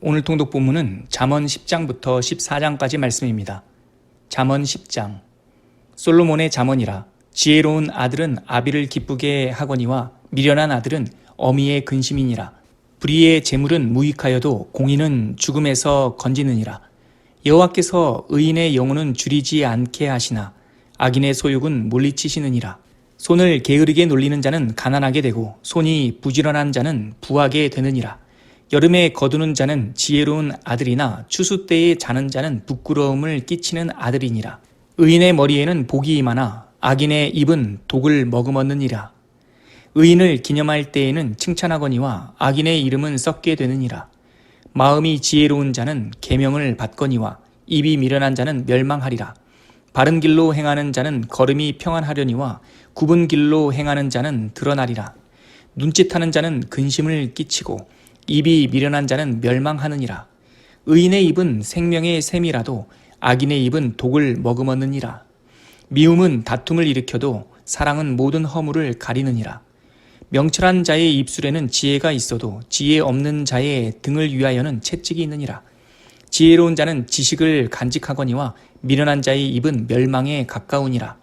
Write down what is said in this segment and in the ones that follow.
오늘 통독 본문은 잠언 10장부터 14장까지 말씀입니다. 잠언 10장. 솔로몬의 잠언이라. 지혜로운 아들은 아비를 기쁘게 하거니와 미련한 아들은 어미의 근심이니라. 불의의 재물은 무익하여도 공의는 죽음에서 건지느니라. 여호와께서 의인의 영혼은 줄이지 않게 하시나 악인의 소욕은 물리치시느니라. 손을 게으르게 놀리는 자는 가난하게 되고 손이 부지런한 자는 부하게 되느니라. 여름에 거두는 자는 지혜로운 아들이나 추수 때에 자는 자는 부끄러움을 끼치는 아들이니라. 의인의 머리에는 복이 임하나 악인의 입은 독을 머금었느니라. 의인을 기념할 때에는 칭찬하거니와 악인의 이름은 썩게 되느니라. 마음이 지혜로운 자는 계명을 받거니와 입이 미련한 자는 멸망하리라. 바른 길로 행하는 자는 걸음이 평안하려니와 굽은 길로 행하는 자는 드러나리라. 눈짓하는 자는 근심을 끼치고 입이 미련한 자는 멸망하느니라. 의인의 입은 생명의 샘이라도 악인의 입은 독을 머금었느니라. 미움은 다툼을 일으켜도 사랑은 모든 허물을 가리느니라. 명철한 자의 입술에는 지혜가 있어도 지혜 없는 자의 등을 위하여는 채찍이 있느니라. 지혜로운 자는 지식을 간직하거니와 미련한 자의 입은 멸망에 가까우니라.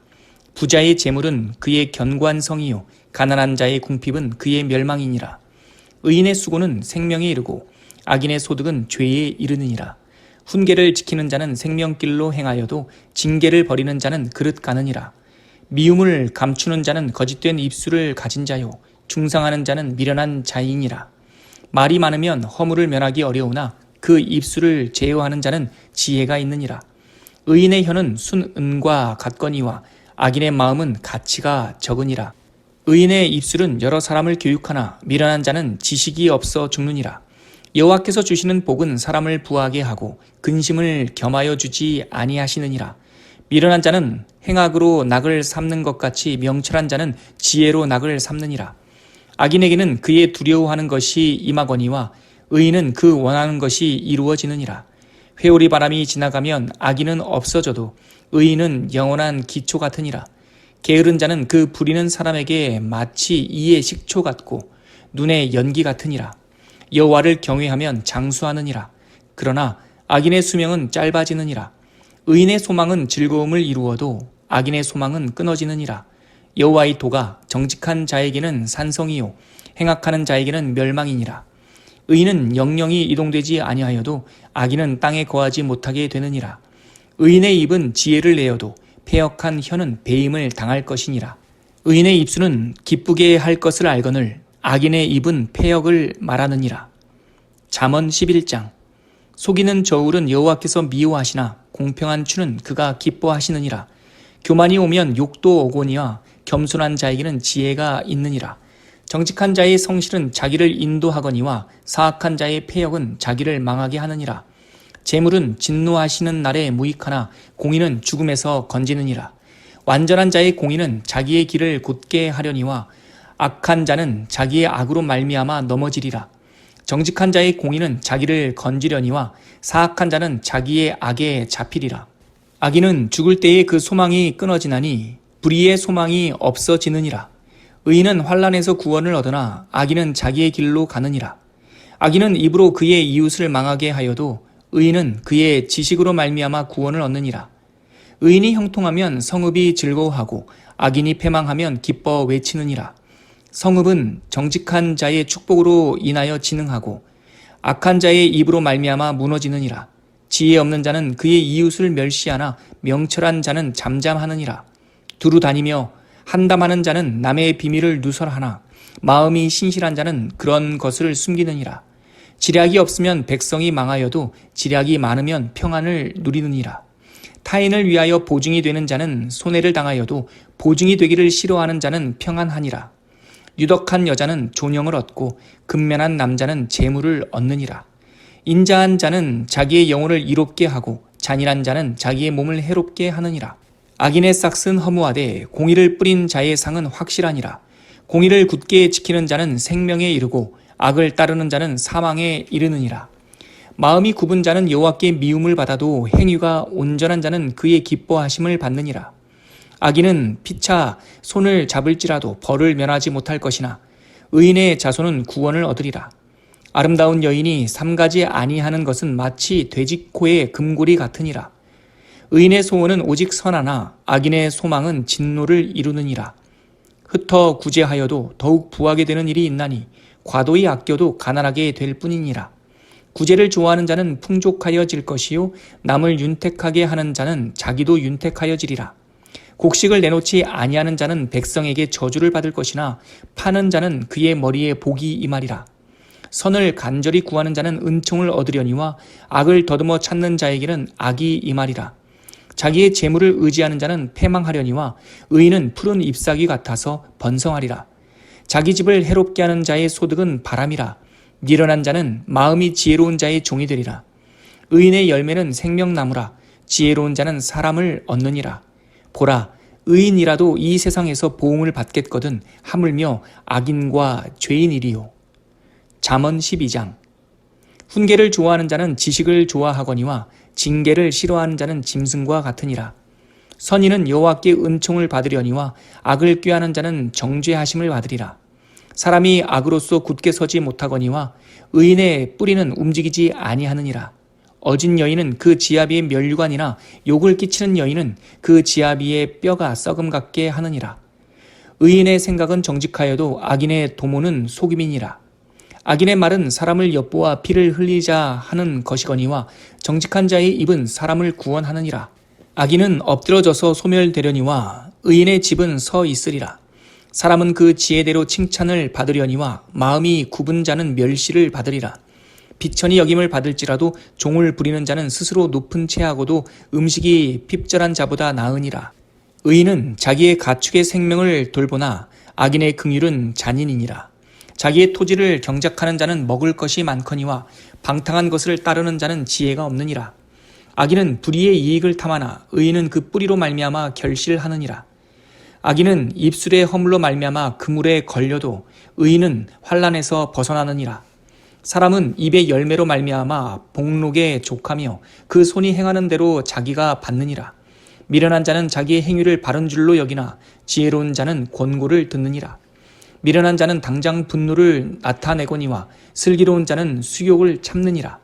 부자의 재물은 그의 견고한성이요 가난한 자의 궁핍은 그의 멸망이니라. 의인의 수고는 생명에 이르고 악인의 소득은 죄에 이르느니라. 훈계를 지키는 자는 생명길로 행하여도 징계를 버리는 자는 그릇 가느니라. 미움을 감추는 자는 거짓된 입술을 가진 자요 중상하는 자는 미련한 자이니라. 말이 많으면 허물을 면하기 어려우나 그 입술을 제어하는 자는 지혜가 있느니라. 의인의 혀는 순은과 같거니와 악인의 마음은 가치가 적으니라. 의인의 입술은 여러 사람을 교육하나 미련한 자는 지식이 없어 죽느니라. 여호와께서 주시는 복은 사람을 부하게 하고 근심을 겸하여 주지 아니하시느니라. 미련한 자는 행악으로 낙을 삼는 것 같이 명철한 자는 지혜로 낙을 삼느니라. 악인에게는 그의 두려워하는 것이 임하거니와 의인은 그 원하는 것이 이루어지느니라. 회오리 바람이 지나가면 악인은 없어져도 의인은 영원한 기초 같으니라. 게으른 자는 그 부리는 사람에게 마치 이의 식초 같고 눈의 연기 같으니라. 여호와를 경외하면 장수하느니라. 그러나 악인의 수명은 짧아지느니라. 의인의 소망은 즐거움을 이루어도 악인의 소망은 끊어지느니라. 여호와의 도가 정직한 자에게는 산성이요 행악하는 자에게는 멸망이니라. 의인은 영영이 이동되지 아니하여도 악인은 땅에 거하지 못하게 되느니라. 의인의 입은 지혜를 내어도 패역한 혀는 배임을 당할 것이니라. 의인의 입술은 기쁘게 할 것을 알거늘 악인의 입은 패역을 말하느니라. 잠언 11장. 속이는 저울은 여호와께서 미워하시나 공평한 추는 그가 기뻐하시느니라. 교만이 오면 욕도 오거니와 겸손한 자에게는 지혜가 있느니라. 정직한 자의 성실은 자기를 인도하거니와 사악한 자의 패역은 자기를 망하게 하느니라. 재물은 진노하시는 날에 무익하나 공의는 죽음에서 건지느니라. 완전한 자의 공의는 자기의 길을 곧게 하려니와 악한 자는 자기의 악으로 말미암아 넘어지리라. 정직한 자의 공의는 자기를 건지려니와 사악한 자는 자기의 악에 잡히리라. 악인은 죽을 때에 그 소망이 끊어지나니 불의의 소망이 없어지느니라. 의인은 환난에서 구원을 얻으나 악인은 자기의 길로 가느니라. 악인은 입으로 그의 이웃을 망하게 하여도 의인은 그의 지식으로 말미암아 구원을 얻느니라. 의인이 형통하면 성읍이 즐거워하고 악인이 패망하면 기뻐 외치느니라. 성읍은 정직한 자의 축복으로 인하여 진흥하고 악한 자의 입으로 말미암아 무너지느니라. 지혜 없는 자는 그의 이웃을 멸시하나 명철한 자는 잠잠하느니라. 두루 다니며 한담하는 자는 남의 비밀을 누설하나 마음이 신실한 자는 그런 것을 숨기느니라. 지략이 없으면 백성이 망하여도 지략이 많으면 평안을 누리느니라. 타인을 위하여 보증이 되는 자는 손해를 당하여도 보증이 되기를 싫어하는 자는 평안하니라. 유덕한 여자는 존영을 얻고 근면한 남자는 재물을 얻느니라. 인자한 자는 자기의 영혼을 이롭게 하고 잔인한 자는 자기의 몸을 해롭게 하느니라. 악인의 싹은 허무하되 공의를 뿌린 자의 상은 확실하니라. 공의를 굳게 지키는 자는 생명에 이르고 악을 따르는 자는 사망에 이르느니라. 마음이 굽은 자는 여호와께 미움을 받아도 행위가 온전한 자는 그의 기뻐하심을 받느니라. 악인은 피차 손을 잡을지라도 벌을 면하지 못할 것이나 의인의 자손은 구원을 얻으리라. 아름다운 여인이 삼가지 아니하는 것은 마치 돼지 코의 금고리 같으니라. 의인의 소원은 오직 선하나 악인의 소망은 진노를 이루느니라. 흩어 구제하여도 더욱 부하게 되는 일이 있나니 과도히 아껴도 가난하게 될 뿐이니라. 구제를 좋아하는 자는 풍족하여질 것이요 남을 윤택하게 하는 자는 자기도 윤택하여지리라. 곡식을 내놓지 아니하는 자는 백성에게 저주를 받을 것이나 파는 자는 그의 머리에 복이 임하리라. 선을 간절히 구하는 자는 은총을 얻으려니와 악을 더듬어 찾는 자에게는 악이 임하리라. 자기의 재물을 의지하는 자는 패망하려니와 의인은 푸른 잎사귀 같아서 번성하리라. 자기 집을 해롭게 하는 자의 소득은 바람이라. 미련한 자는 마음이 지혜로운 자의 종이 되리라. 의인의 열매는 생명나무라. 지혜로운 자는 사람을 얻느니라. 보라, 의인이라도 이 세상에서 보응을 받겠거든 하물며 악인과 죄인이리요. 잠언 12장. 훈계를 좋아하는 자는 지식을 좋아하거니와 징계를 싫어하는 자는 짐승과 같으니라. 선인은 여호와께 은총을 받으려니와 악을 꾀하는 자는 정죄하심을 받으리라. 사람이 악으로서 굳게 서지 못하거니와 의인의 뿌리는 움직이지 아니하느니라. 어진 여인은 그 지아비의 면류관이나 욕을 끼치는 여인은 그 지아비의 뼈가 썩음 같게 하느니라. 의인의 생각은 정직하여도 악인의 도모는 속임이니라. 악인의 말은 사람을 엿보아 피를 흘리자 하는 것이거니와 정직한 자의 입은 사람을 구원하느니라. 악인은 엎드러져서 소멸되려니와 의인의 집은 서 있으리라. 사람은 그 지혜대로 칭찬을 받으려니와 마음이 굽은 자는 멸시를 받으리라. 비천히 여김을 받을지라도 종을 부리는 자는 스스로 높은 채하고도 음식이 핍절한 자보다 나으니라. 의인은 자기의 가축의 생명을 돌보나 악인의 긍휼은 잔인이니라. 자기의 토지를 경작하는 자는 먹을 것이 많거니와 방탕한 것을 따르는 자는 지혜가 없느니라. 악인은 불의의 이익을 탐하나 의인은 그 뿌리로 말미암아 결실하느니라. 악인은 입술의 허물로 말미암아 그물에 걸려도 의인은 환난에서 벗어나느니라. 사람은 입의 열매로 말미암아 복록에 족하며 그 손이 행하는 대로 자기가 받느니라. 미련한 자는 자기의 행위를 바른 줄로 여기나 지혜로운 자는 권고를 듣느니라. 미련한 자는 당장 분노를 나타내거니와 슬기로운 자는 수욕을 참느니라.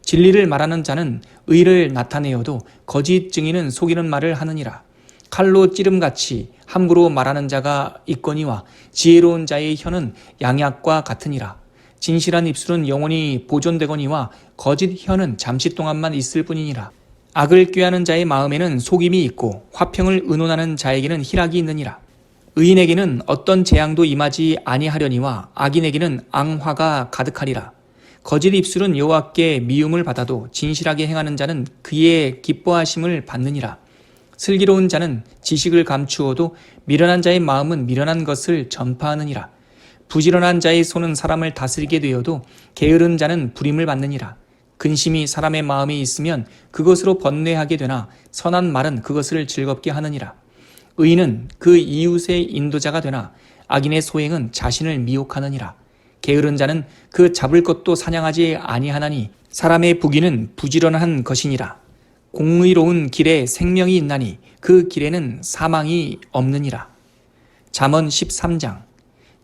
진리를 말하는 자는 의를 나타내어도 거짓 증인은 속이는 말을 하느니라. 칼로 찌름같이 함부로 말하는 자가 있거니와 지혜로운 자의 혀는 양약과 같으니라. 진실한 입술은 영원히 보존되거니와 거짓 혀는 잠시 동안만 있을 뿐이니라. 악을 꾀하는 자의 마음에는 속임이 있고 화평을 의논하는 자에게는 희락이 있느니라. 의인에게는 어떤 재앙도 임하지 아니하려니와 악인에게는 앙화가 가득하리라. 거짓 입술은 여호와께 미움을 받아도 진실하게 행하는 자는 그의 기뻐하심을 받느니라. 슬기로운 자는 지식을 감추어도 미련한 자의 마음은 미련한 것을 전파하느니라. 부지런한 자의 손은 사람을 다스리게 되어도 게으른 자는 부림을 받느니라. 근심이 사람의 마음에 있으면 그것으로 번뇌하게 되나 선한 말은 그것을 즐겁게 하느니라. 의인은 그 이웃의 인도자가 되나 악인의 소행은 자신을 미혹하느니라. 게으른 자는 그 잡을 것도 사냥하지 아니하나니 사람의 부귀는 부지런한 것이니라. 공의로운 길에 생명이 있나니 그 길에는 사망이 없느니라. 잠언 13장.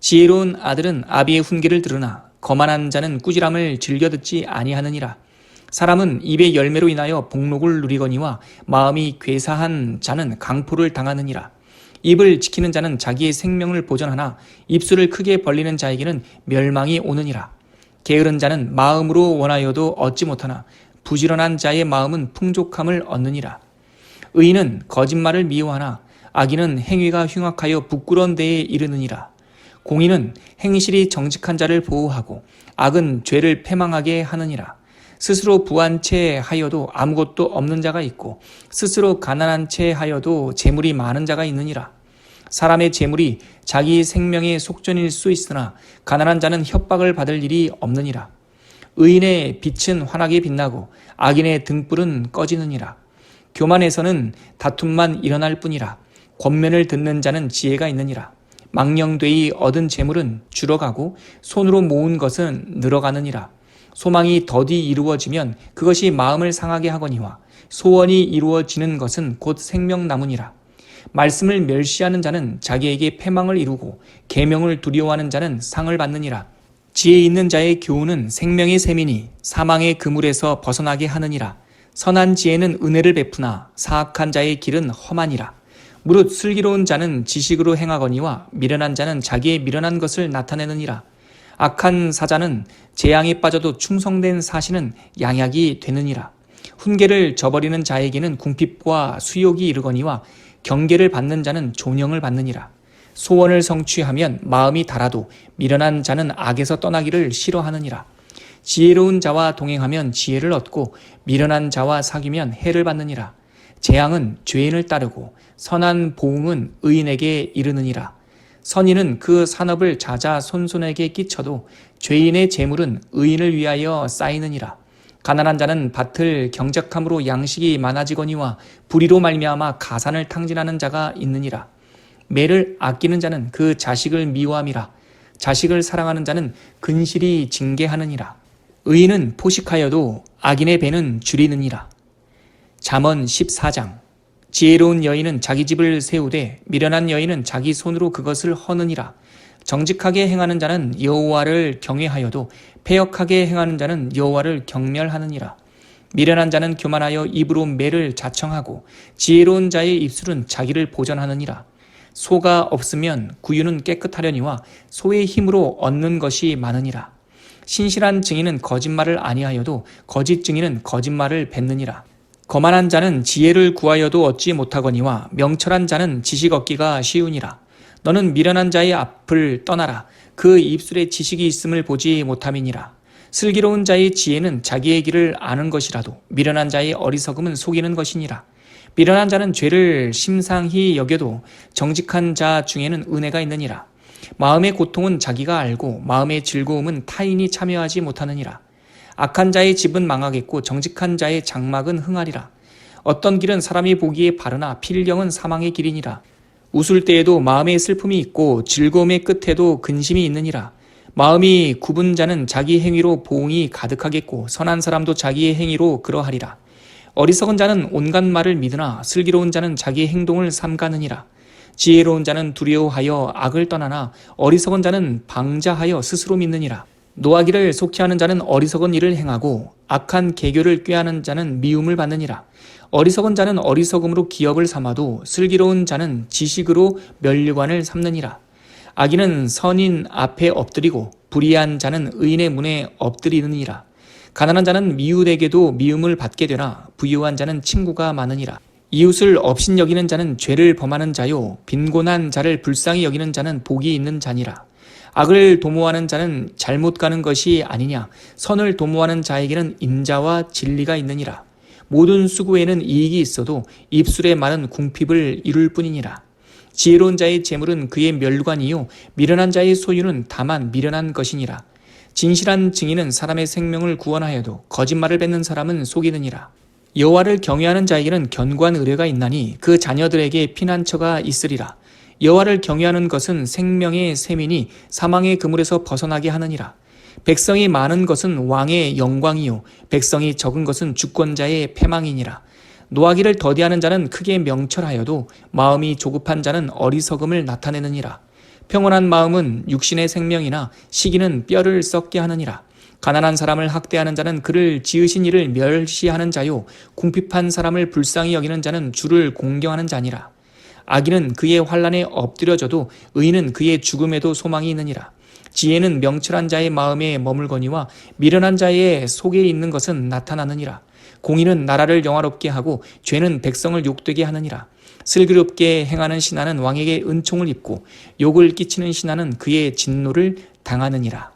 지혜로운 아들은 아비의 훈계를 들으나 거만한 자는 꾸지람을 즐겨 듣지 아니하느니라. 사람은 입의 열매로 인하여 복록을 누리거니와 마음이 괴사한 자는 강포를 당하느니라. 입을 지키는 자는 자기의 생명을 보전하나 입술을 크게 벌리는 자에게는 멸망이 오느니라. 게으른 자는 마음으로 원하여도 얻지 못하나 부지런한 자의 마음은 풍족함을 얻느니라. 의인은 거짓말을 미워하나 악인은 행위가 흉악하여 부끄러운 데에 이르느니라. 공의는 행실이 정직한 자를 보호하고 악은 죄를 패망하게 하느니라. 스스로 부한 채 하여도 아무것도 없는 자가 있고 스스로 가난한 채 하여도 재물이 많은 자가 있느니라. 사람의 재물이 자기 생명의 속전일 수 있으나 가난한 자는 협박을 받을 일이 없느니라. 의인의 빛은 환하게 빛나고 악인의 등불은 꺼지느니라. 교만에서는 다툼만 일어날 뿐이라. 권면을 듣는 자는 지혜가 있느니라. 망령되이 얻은 재물은 줄어가고 손으로 모은 것은 늘어가느니라. 소망이 더디 이루어지면 그것이 마음을 상하게 하거니와 소원이 이루어지는 것은 곧 생명나무니라. 말씀을 멸시하는 자는 자기에게 패망을 이루고 계명을 두려워하는 자는 상을 받느니라. 지혜 있는 자의 교훈은 생명의 샘이니 사망의 그물에서 벗어나게 하느니라. 선한 지혜는 은혜를 베푸나 사악한 자의 길은 험하니라. 무릇 슬기로운 자는 지식으로 행하거니와 미련한 자는 자기의 미련한 것을 나타내느니라. 악한 사자는 재앙에 빠져도 충성된 사신은 양약이 되느니라. 훈계를 저버리는 자에게는 궁핍과 수욕이 이르거니와 경계를 받는 자는 존영을 받느니라. 소원을 성취하면 마음이 달아도 미련한 자는 악에서 떠나기를 싫어하느니라. 지혜로운 자와 동행하면 지혜를 얻고 미련한 자와 사귀면 해를 받느니라. 재앙은 죄인을 따르고 선한 보응은 의인에게 이르느니라. 선인은 그 산업을 자자손손에게 끼쳐도 죄인의 재물은 의인을 위하여 쌓이느니라. 가난한 자는 밭을 경작함으로 양식이 많아지거니와 불의로 말미암아 가산을 탕진하는 자가 있느니라. 매를 아끼는 자는 그 자식을 미워함이라. 자식을 사랑하는 자는 근실이 징계하느니라. 의인은 포식하여도 악인의 배는 줄이느니라. 잠언 14장. 지혜로운 여인은 자기 집을 세우되 미련한 여인은 자기 손으로 그것을 허느니라. 정직하게 행하는 자는 여호와를 경외하여도 패역하게 행하는 자는 여호와를 경멸하느니라. 미련한 자는 교만하여 입으로 매를 자청하고 지혜로운 자의 입술은 자기를 보전하느니라. 소가 없으면 구유는 깨끗하려니와 소의 힘으로 얻는 것이 많으니라. 신실한 증인은 거짓말을 아니하여도 거짓 증인은 거짓말을 뱉느니라. 거만한 자는 지혜를 구하여도 얻지 못하거니와 명철한 자는 지식 얻기가 쉬우니라. 너는 미련한 자의 앞을 떠나라. 그 입술에 지식이 있음을 보지 못함이니라. 슬기로운 자의 지혜는 자기의 길을 아는 것이라도 미련한 자의 어리석음은 속이는 것이니라. 미련한 자는 죄를 심상히 여겨도 정직한 자 중에는 은혜가 있느니라. 마음의 고통은 자기가 알고 마음의 즐거움은 타인이 참여하지 못하느니라. 악한 자의 집은 망하겠고 정직한 자의 장막은 흥하리라. 어떤 길은 사람이 보기에 바르나 필경은 사망의 길이니라. 웃을 때에도 마음에 슬픔이 있고 즐거움의 끝에도 근심이 있느니라. 마음이 굽은 자는 자기 행위로 보응이 가득하겠고 선한 사람도 자기의 행위로 그러하리라. 어리석은 자는 온갖 말을 믿으나 슬기로운 자는 자기의 행동을 삼가느니라. 지혜로운 자는 두려워하여 악을 떠나나 어리석은 자는 방자하여 스스로 믿느니라. 노하기를 속히하는 자는 어리석은 일을 행하고 악한 계교를 꾀하는 자는 미움을 받느니라. 어리석은 자는 어리석음으로 기업을 삼아도 슬기로운 자는 지식으로 면류관을 삼느니라. 악인은 선인 앞에 엎드리고 불의한 자는 의인의 문에 엎드리느니라. 가난한 자는 미웃에게도 미움을 받게 되나 부유한 자는 친구가 많으니라. 이웃을 업신 여기는 자는 죄를 범하는 자요 빈곤한 자를 불쌍히 여기는 자는 복이 있는 자니라. 악을 도모하는 자는 잘못 가는 것이 아니냐. 선을 도모하는 자에게는 인자와 진리가 있느니라. 모든 수고에는 이익이 있어도 입술의 말은 궁핍을 이룰 뿐이니라. 지혜로운 자의 재물은 그의 멸관이요 미련한 자의 소유는 다만 미련한 것이니라. 진실한 증인은 사람의 생명을 구원하여도 거짓말을 뱉는 사람은 속이느니라. 여호와를 경외하는 자에게는 견고한 의뢰가 있나니 그 자녀들에게 피난처가 있으리라. 여호와를 경외하는 것은 생명의 샘이니 사망의 그물에서 벗어나게 하느니라. 백성이 많은 것은 왕의 영광이요 백성이 적은 것은 주권자의 패망이니라. 노하기를 더디하는 자는 크게 명철하여도 마음이 조급한 자는 어리석음을 나타내느니라. 평온한 마음은 육신의 생명이나 시기는 뼈를 썩게 하느니라. 가난한 사람을 학대하는 자는 그를 지으신 이를 멸시하는 자요 궁핍한 사람을 불쌍히 여기는 자는 주를 공경하는 자니라. 악인은 그의 환난에 엎드려져도 의인은 그의 죽음에도 소망이 있느니라. 지혜는 명철한 자의 마음에 머물거니와 미련한 자의 속에 있는 것은 나타나느니라. 공의는 나라를 영화롭게 하고 죄는 백성을 욕되게 하느니라. 슬기롭게 행하는 신하는 왕에게 은총을 입고 욕을 끼치는 신하는 그의 진노를 당하느니라.